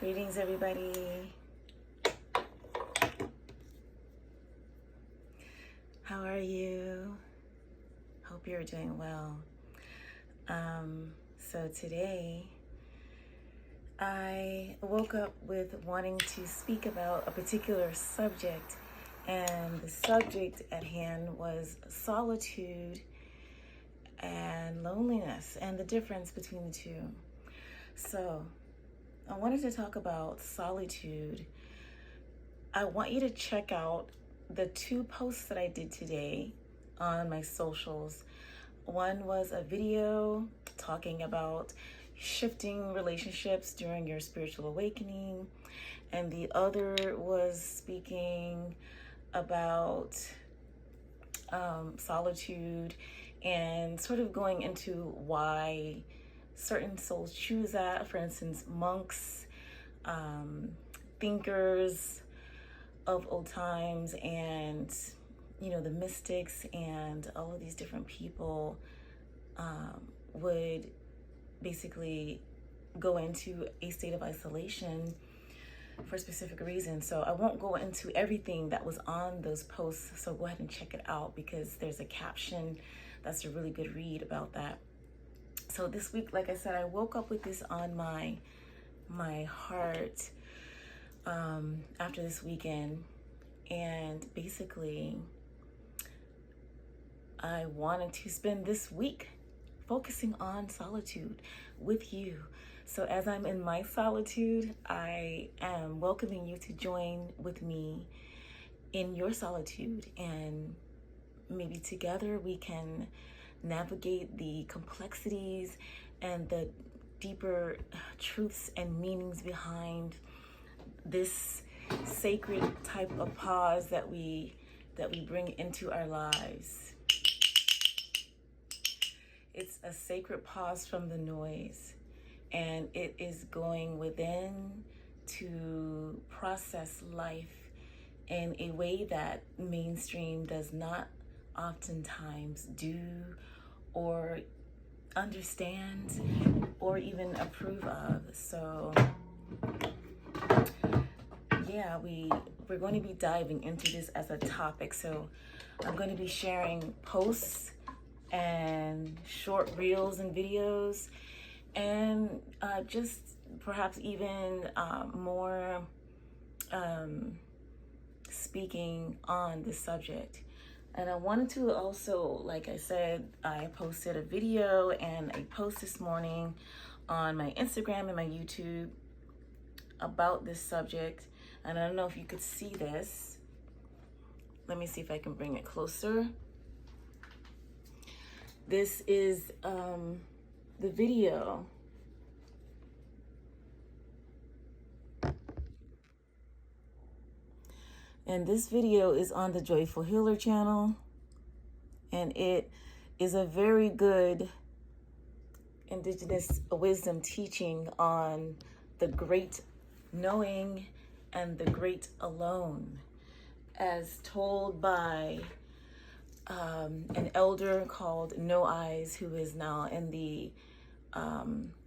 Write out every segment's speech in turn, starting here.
Greetings, everybody. How are you? Hope you're doing well. So today, I woke up with wanting to speak about a particular subject, and the subject at hand was solitude and loneliness and the difference between the two. So I wanted to talk about solitude. I want you to check out the two posts that I did today on my socials. One was a video talking about shifting relationships during your spiritual awakening, and the other was speaking about solitude and sort of going into why certain souls choose that. For instance, monks, thinkers of old times, and the mystics and all of these different people would basically go into a state of isolation for specific reasons. So I won't go into everything that was on those posts, so go ahead and check it out because there's a caption that's a really good read about that. So this week, like I said, I woke up with this on my heart after this weekend, and basically I wanted to spend this week focusing on solitude with you. So as I'm in my solitude, I am welcoming you to join with me in your solitude, and maybe together we can navigate the complexities and the deeper truths and meanings behind this sacred type of pause that we bring into our lives. It's a sacred pause from the noise, and it is going within to process life in a way that mainstream does not oftentimes do or understand or even approve of. So yeah, we're going to be diving into this as a topic. So I'm going to be sharing posts and short reels and videos, and just perhaps even more speaking on this subject. And I wanted to also, like I said, I posted a video and a post this morning on my Instagram and my YouTube about this subject. And I don't know if you could see this. Let me see if I can bring it closer. This is the video. And this video is on the Joyful Healer channel, and it is a very good indigenous wisdom teaching on the great knowing and the great alone, as told by an elder called No Eyes, who is now in the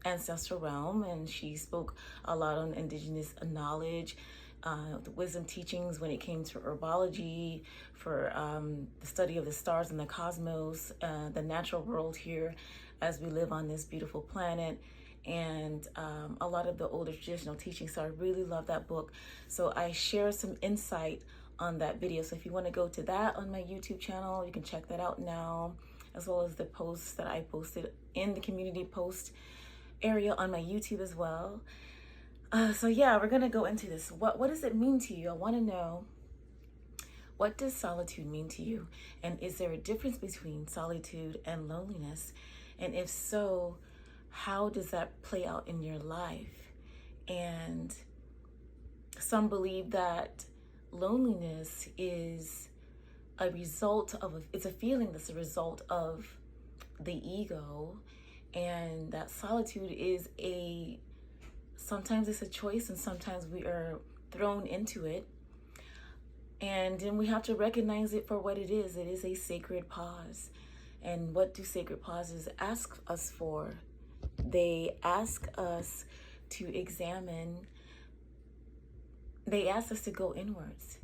ancestral realm, and she spoke a lot on indigenous knowledge, the wisdom teachings when it came to herbology, for the study of the stars and the cosmos, the natural world here as we live on this beautiful planet, and a lot of the older traditional teachings. So I really love that book. So I share some insight on that video. So if you want to go to that on my YouTube channel, you can check that out now, as well as the posts that I posted in the community post area on my YouTube as well. So yeah, we're gonna go into this. What does it mean to you? I want to know, what does solitude mean to you? And is there a difference between solitude and loneliness? And if so, how does that play out in your life? And some believe that loneliness is a result of, it's a feeling that's a result of the ego, and that solitude is sometimes it's a choice, and sometimes we are thrown into it. And then we have to recognize it for what it is. It is a sacred pause. And what do sacred pauses ask us for? They ask us to examine they ask us to go inwards,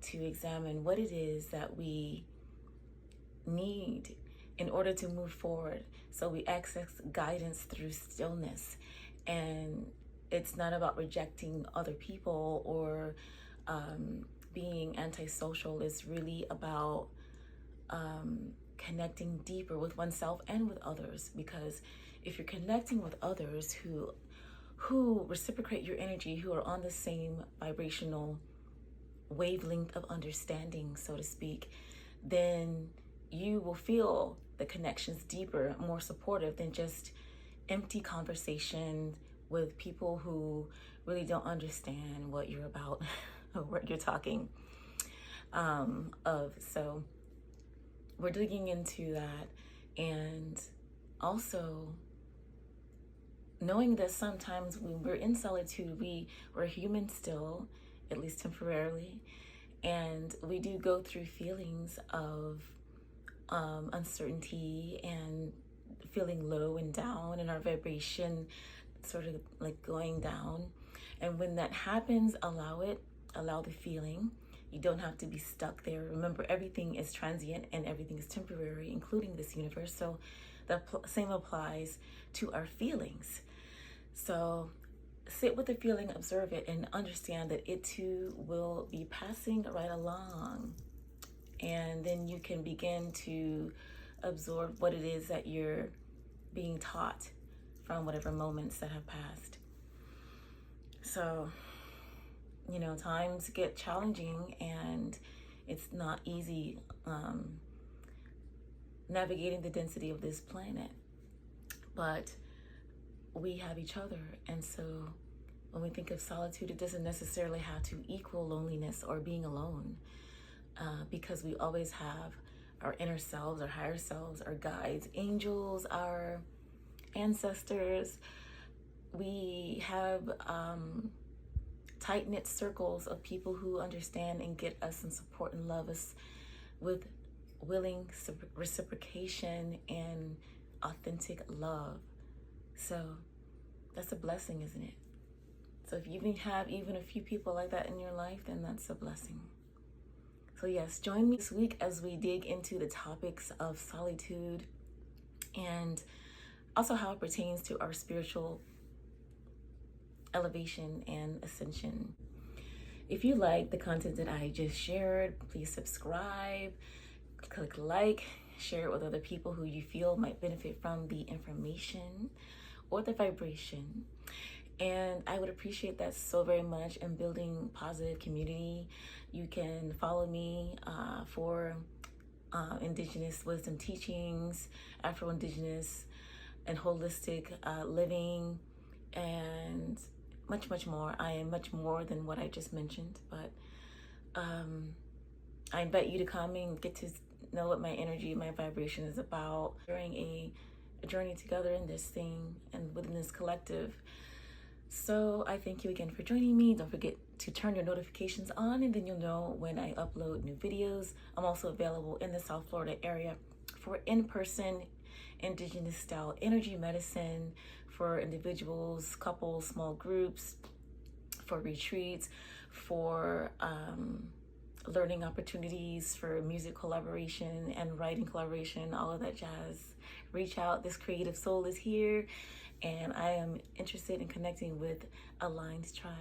to examine what it is that we need in order to move forward. So we access guidance through stillness. And it's not about rejecting other people or being antisocial. It's really about connecting deeper with oneself and with others. Because if you're connecting with others who reciprocate your energy, who are on the same vibrational wavelength of understanding, so to speak, then you will feel the connections deeper, more supportive than just empty conversation with people who really don't understand what you're about or what you're talking of. So we're digging into that, and also knowing that sometimes when we're in solitude, we're human still, at least temporarily, and we do go through feelings of uncertainty and feeling low and down, and our vibration sort of like going down. And when that happens, allow it, allow the feeling. You don't have to be stuck there. Remember, everything is transient and everything is temporary, including this universe. So the same applies to our feelings. So sit with the feeling, observe it, and understand that it too will be passing right along. And then you can begin to absorb what it is that you're being taught from whatever moments that have passed. So, you know, times get challenging and it's not easy navigating the density of this planet. But we have each other. And so when we think of solitude, it doesn't necessarily have to equal loneliness or being alone. Because we always have our inner selves, our higher selves, our guides, angels, our ancestors. We have tight-knit circles of people who understand and get us and support and love us with willing reciprocation and authentic love. So that's a blessing, isn't it? So if you even have even a few people like that in your life, then that's a blessing. So yes, join me this week as we dig into the topics of solitude and also how it pertains to our spiritual elevation and ascension. If you like the content that I just shared, please subscribe, click like, share it with other people who you feel might benefit from the information or the vibration. And I would appreciate that so very much in building positive community. You can follow me for Indigenous wisdom teachings, Afro-Indigenous and holistic living, and much, much more. I am much more than what I just mentioned, but I invite you to come and get to know what my energy, my vibration is about during a journey together in this thing and within this collective. So I thank you again for joining me. Don't forget to turn your notifications on, and then you'll know when I upload new videos. I'm also available in the South Florida area for in-person Indigenous style energy medicine for individuals, couples, small groups, for retreats, for learning opportunities, for music collaboration and writing collaboration, all of that jazz. Reach out. This creative soul is here, and I am interested in connecting with aligned tribe.